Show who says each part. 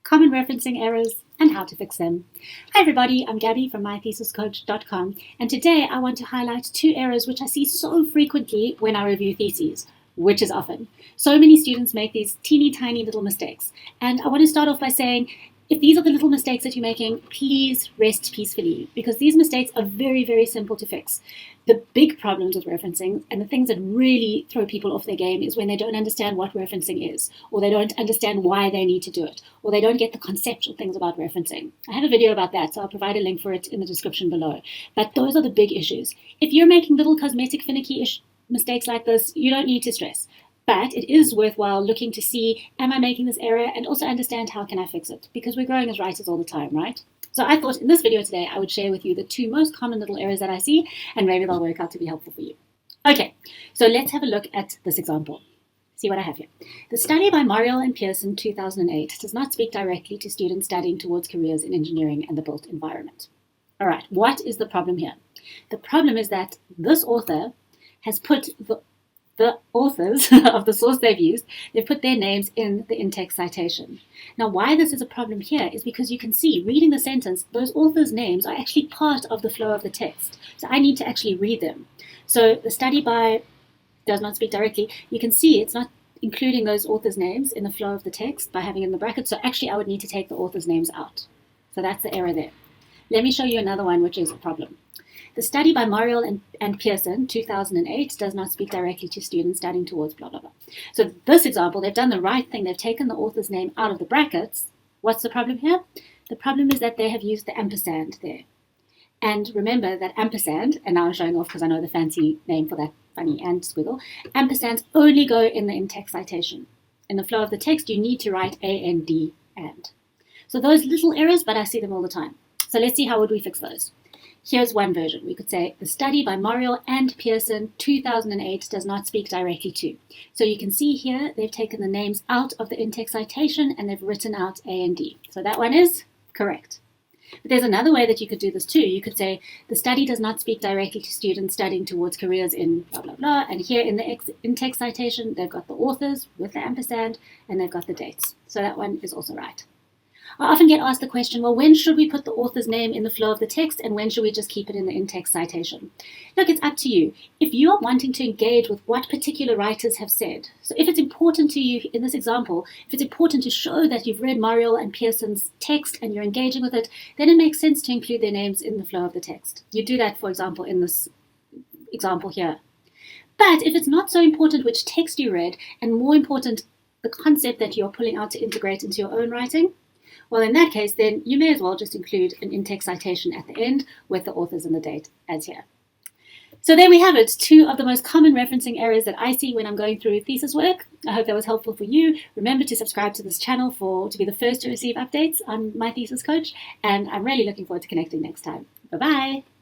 Speaker 1: common referencing errors, and how to fix them. Hi everybody, I'm Gabby from mythesiscoach.com, and today I want to highlight two errors which I see so frequently when I review theses, which is often. So many students make these teeny tiny little mistakes, and I want to start off by saying, if these are the little mistakes that you're making, please rest peacefully, because these mistakes are very, very simple to fix. The big problems with referencing and the things that really throw people off their game is when they don't understand what referencing is, or they don't understand why they need to do it, or they don't get the conceptual things about referencing. I have a video about that, so I'll provide a link for it in the description below. But those are the big issues. If you're making little cosmetic finicky mistakes like this, you don't need to stress. But it is worthwhile looking to see, am I making this error, and also understand how can I fix it, because we're growing as writers all the time, right? So I thought in this video today I would share with you the two most common little errors that I see, and maybe they'll work out to be helpful for you. Okay, so let's have a look at this example. See what I have here. The study by Morial and Pearson 2008 does not speak directly to students studying towards careers in engineering and the built environment. All right, what is the problem here? The problem is that this author has put the authors of the source they've used, they've put their names in the in-text citation. Now, why this is a problem here is because you can see, reading the sentence, those authors' names are actually part of the flow of the text. So I need to actually read them. So the study by does not speak directly. You can see it's not including those authors' names in the flow of the text by having it in the brackets. So actually I would need to take the authors' names out. So that's the error there. Let me show you another one, which is a problem. The study by Morial and Pearson, 2008, does not speak directly to students studying towards blah, blah, blah. So this example, they've done the right thing. They've taken the author's name out of the brackets. What's the problem here? The problem is that they have used the ampersand there. And remember that ampersand, and now I'm showing off because I know the fancy name for that funny and squiggle, ampersands only go in the in-text citation. In the flow of the text, you need to write and. So those little errors, but I see them all the time. So let's see how would we fix those. Here's one version. We could say the study by Morial and Pearson 2008 does not speak directly to. So you can see here they've taken the names out of the in-text citation and they've written out A and D. So that one is correct. But there's another way that you could do this too. You could say the study does not speak directly to students studying towards careers in blah, blah, blah. And here in the in-text citation, they've got the authors with the ampersand and they've got the dates. So that one is also right. I often get asked the question, well, when should we put the author's name in the flow of the text and when should we just keep it in the in-text citation? Look, it's up to you. If you are wanting to engage with what particular writers have said, so if it's important to you in this example, if it's important to show that you've read Morial and Pearson's text and you're engaging with it, then it makes sense to include their names in the flow of the text. You do that, for example, in this example here. But if it's not so important which text you read and more important the concept that you're pulling out to integrate into your own writing, well, in that case, then you may as well just include an in-text citation at the end with the authors and the date as here. So there we have it, two of the most common referencing errors that I see when I'm going through thesis work. I hope that was helpful for you. Remember to subscribe to this channel to be the first to receive updates on My Thesis Coach, and I'm really looking forward to connecting next time. Bye-bye.